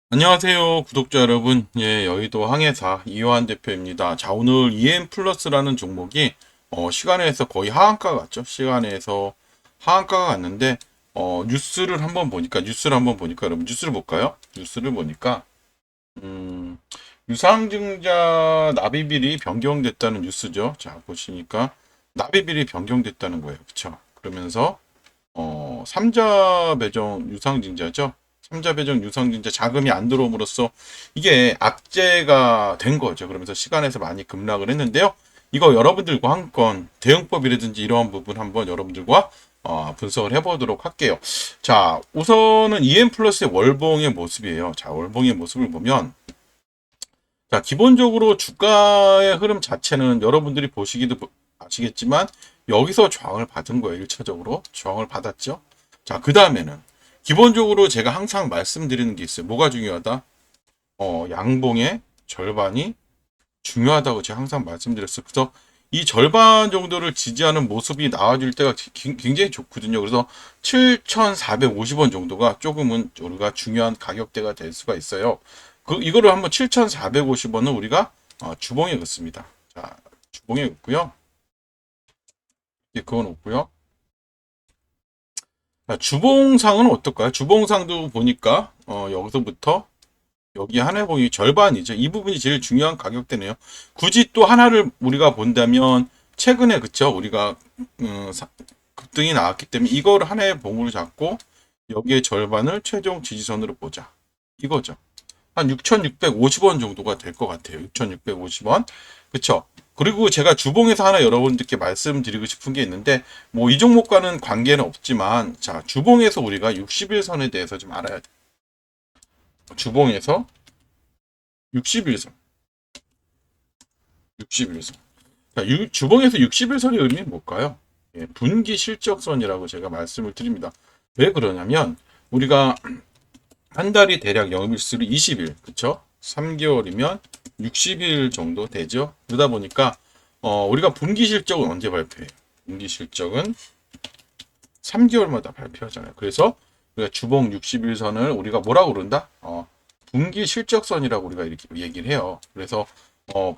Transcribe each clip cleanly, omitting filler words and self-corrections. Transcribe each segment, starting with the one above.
안녕하세요, 구독자 여러분. 예, 여의도 항해사 이호한 대표입니다. 자, 오늘 EM 플러스라는 종목이 시간에서 거의 하한가 갔죠. 시간에서 하한가가 갔는데 뉴스를 한번 보니까 여러분 뉴스를 볼까요? 뉴스를 보니까 음, 유상증자 납입일이 변경됐다는 뉴스죠. 자, 보시니까 납입일이 변경됐다는 거예요. 그쵸? 그러면서 삼자 배정 유상증자죠. 삼자 배정 유상증자 자금이 안 들어옴으로써 이게 악재가 된 거죠. 그러면서 시간에서 많이 급락을 했는데요. 이거 여러분들과 한 건 대응법이라든지 이러한 부분 한번 여러분들과 분석을 해보도록 할게요. 자, 우선은 EM 플러스의 월봉의 모습이에요. 자, 월봉의 모습을 보면 자, 기본적으로 주가의 흐름 자체는 여러분들이 보시기도 아시겠지만 여기서 저항을 받은 거예요. 1차적으로 저항을 받았죠. 자, 그 다음에는 기본적으로 제가 항상 말씀드리는 게 있어요. 뭐가 중요하다? 양봉의 절반이 중요하다고 제가 항상 말씀드렸어요. 그래서 이 절반 정도를 지지하는 모습이 나와줄 때가 굉장히 좋거든요. 그래서 7,450원 정도가 조금은 우리가 중요한 가격대가 될 수가 있어요. 이거를 한번 7,450원은 우리가 주봉에 긋습니다. 자, 주봉에 긋고요. 이렇게 그어 놓고요. 자, 주봉상은 어떨까요? 주봉상도 보니까 여기서부터 여기 하나봉이 절반이죠. 이 부분이 제일 중요한 가격대네요. 굳이 또 하나를 우리가 본다면 최근에 그쵸? 우리가 급등이 나왔기 때문에 이거를 하나의 봉으로 잡고 여기에 절반을 최종 지지선으로 보자. 이거죠. 한 6,650원 정도가 될 것 같아요. 6,650원. 그쵸? 그리고 제가 주봉에서 하나 여러분들께 말씀드리고 싶은 게 있는데, 뭐 이 종목과는 관계는 없지만, 자, 주봉에서 우리가 60일선에 대해서 좀 알아야 돼. 주봉에서 60일선. 60일선. 자, 주봉에서 60일선의 의미는 뭘까요? 예, 분기 실적선이라고 제가 말씀을 드립니다. 왜 그러냐면, 우리가 한 달이 대략 영업일수로 20일, 그쵸? 3개월이면 60일 정도 되죠. 그러다 보니까 우리가 분기 실적은 언제 발표해요? 분기 실적은 3개월마다 발표하잖아요. 그래서 우리가 주봉 60일선을 우리가 뭐라고 그런다? 분기 실적선이라고 우리가 이렇게 얘기를 해요. 그래서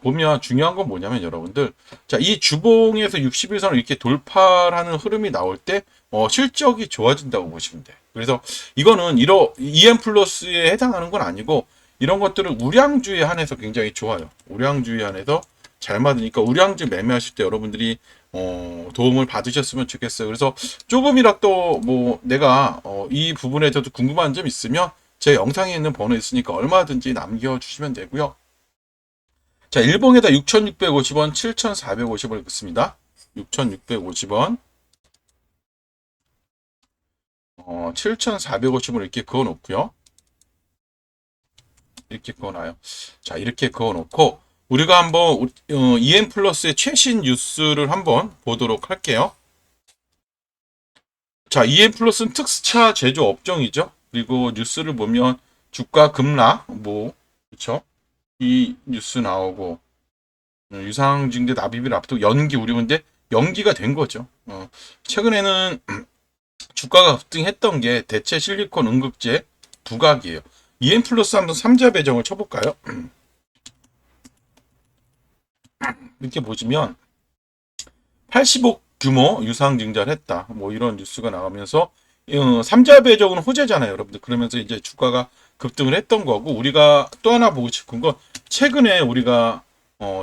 보면 중요한 건 뭐냐면 여러분들, 자, 이 주봉에서 60일선을 이렇게 돌파하는 흐름이 나올 때 실적이 좋아진다고 보시면 돼요. 그래서 이거는 EM 플러스에 해당하는 건 아니고 이런 것들은 우량주에 한해서 굉장히 좋아요. 우량주에 한해서 잘 맞으니까 우량주 매매하실 때 여러분들이 도움을 받으셨으면 좋겠어요. 그래서 조금이라도 뭐 내가 이 부분에 대해서 궁금한 점 있으면 제 영상에 있는 번호 있으니까 얼마든지 남겨주시면 되고요. 자, 일봉에다 6,650원, 7,450원을 긋습니다. 6,650원, 7,450원을 이렇게 그어 놓고요. 이렇게 그어놔요. 자, 이렇게 그어놓고 우리가 한번 EM 플러스의 최신 뉴스를 한번 보도록 할게요. 자, EM 플러스는 특수차 제조 업종이죠. 그리고 뉴스를 보면 주가 급락, 뭐, 그쵸? 이 뉴스 나오고, 유상증대 납입일 앞두고 연기 우리 근데 연기가 된 거죠. 최근에는 주가가 급등했던 게 대체 실리콘 응급제 부각이에요. EM 플러스 한번 3자 배정을 쳐볼까요? 이렇게 보시면 80억 규모 유상증자를 했다. 뭐 이런 뉴스가 나오면서 삼자 배정은 호재잖아요, 여러분들. 그러면서 이제 주가가 급등을 했던 거고 우리가 또 하나 보고 싶은 건 최근에 우리가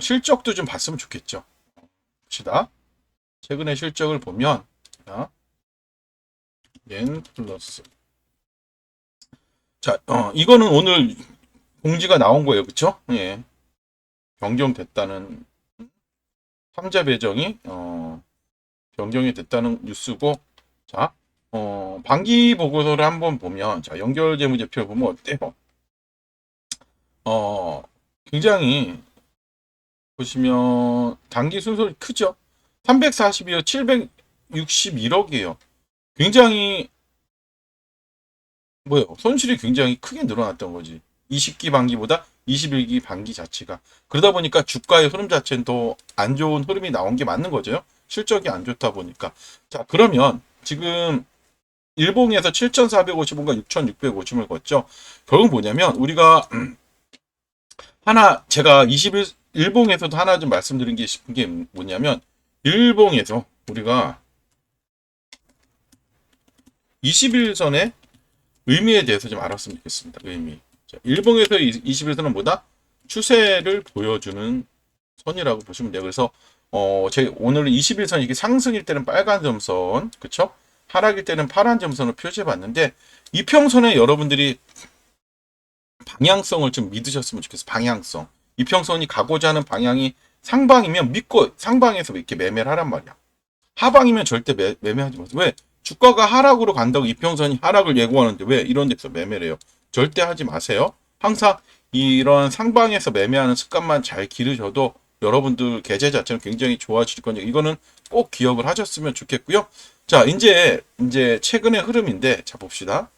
실적도 좀 봤으면 좋겠죠. 봅시다. 최근에 실적을 보면 자, yen 플러스. 자, 이거는 오늘 공지가 나온 거예요, 그렇죠? 예, 변경됐다는 삼자 배정이 변경이 됐다는 뉴스고 자, 반기 보고서를 한번 보면, 자, 연결 재무제표를 보면 어때요? 어, 굉장히 보시면 단기 순손이 크죠? 342억 761억이에요. 굉장히 뭐요? 손실이 굉장히 크게 늘어났던 거지. 20기 반기보다 21기 반기 자체가. 그러다 보니까 주가의 흐름 자체는 더 안 좋은 흐름이 나온 게 맞는 거죠. 실적이 안 좋다 보니까. 자, 그러면 지금 일봉에서 7,450원과 6,650원을 걷죠. 결국 뭐냐면 우리가 하나 제가 20일 일봉에서도 하나 좀 말씀드린 게 싶은 게 뭐냐면 일봉에서 우리가 21선의 의미에 대해서 좀 알았으면 좋겠습니다. 의미. 자, 일봉에서 21선은 뭐다? 추세를 보여주는 선이라고 보시면 돼요. 그래서 제 오늘 21선 이게 상승일 때는 빨간 점선, 그쵸? 하락일 때는 파란 점선을 표시해 봤는데 이평선에 여러분들이 방향성을 좀 믿으셨으면 좋겠어요. 방향성. 이평선이 가고자 하는 방향이 상방이면 믿고 상방에서 이렇게 매매를 하란 말이야. 하방이면 절대 매매하지 마세요. 왜? 주가가 하락으로 간다고 이평선이 하락을 예고하는데 왜 이런 데서 매매를 해요? 절대 하지 마세요. 항상 이런 상방에서 매매하는 습관만 잘 기르셔도 여러분들 계좌 자체는 굉장히 좋아질 거니까 이거는 꼭 기억을 하셨으면 좋겠고요. 자, 이제 최근의 흐름인데 자 봅시다.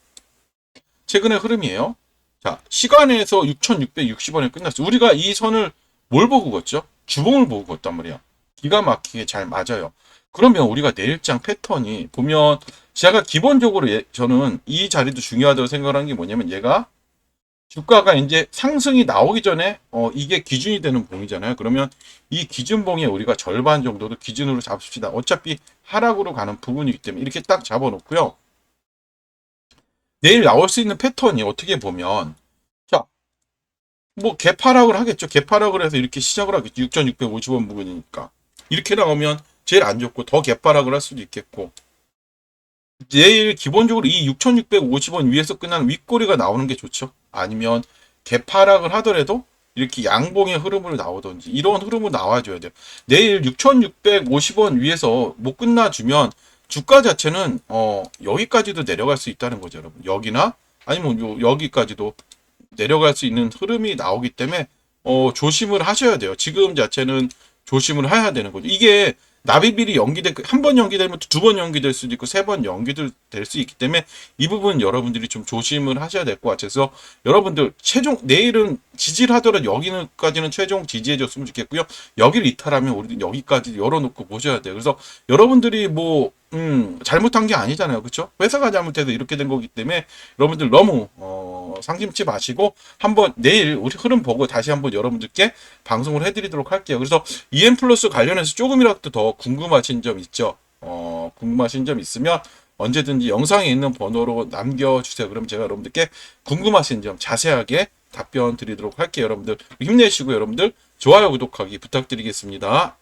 최근의 흐름이에요. 자, 시간에서 6,660원에 끝났어. 우리가 이 선을 뭘 보고 걷죠? 주봉을 보고 걷단 말이야. 기가 막히게 잘 맞아요. 그러면 우리가 내일장 패턴이 보면 제가 기본적으로 저는 이 자리도 중요하다고 생각하는 게 뭐냐면 얘가 주가가 이제 상승이 나오기 전에 이게 기준이 되는 봉이잖아요. 그러면 이 기준봉에 우리가 절반 정도도 기준으로 잡읍시다. 어차피 하락으로 가는 부분이기 때문에 이렇게 딱 잡아놓고요. 내일 나올 수 있는 패턴이 어떻게 보면 자, 뭐 개파락을 하겠죠. 개파락을 해서 이렇게 시작을 하겠죠. 6,650원 부분이니까. 이렇게 나오면 제일 안 좋고 더 개파락을 할 수도 있겠고 내일 기본적으로 이 6,650원 위에서 끝나는 윗꼬리가 나오는 게 좋죠. 아니면 개파락을 하더라도 이렇게 양봉의 흐름으로 나오든지 이런 흐름으로 나와줘야 돼요. 내일 6,650원 위에서 못 끝나주면 주가 자체는 여기까지도 내려갈 수 있다는 거죠, 여러분. 여기나 아니면 여기까지도 내려갈 수 있는 흐름이 나오기 때문에 조심을 하셔야 돼요. 지금 자체는 조심을 해야 되는 거죠. 이게 납입일이 한 번 연기되면 두 번 연기될 수도 있고 세 번 연기될 수 있기 때문에 이 부분 여러분들이 좀 조심을 하셔야 될 것 같아서 여러분들 내일은 지지를 하더라도 여기까지는 최종 지지해 줬으면 좋겠고요. 여기를 이탈하면 우리도 여기까지 열어놓고 보셔야 돼요. 그래서 여러분들이 잘못한 게 아니잖아요. 그렇죠? 회사가 잘못해서 이렇게 된 거기 때문에 여러분들 너무 상심치 마시고 한번 내일 우리 흐름 보고 다시 한번 여러분들께 방송을 해드리도록 할게요. 그래서 EM 플러스 관련해서 조금이라도 더 궁금하신 점 있죠? 궁금하신 점 있으면 언제든지 영상에 있는 번호로 남겨주세요. 그럼 제가 여러분들께 궁금하신 점 자세하게 답변 드리도록 할게요. 여러분들 힘내시고 여러분들 좋아요 구독하기 부탁드리겠습니다.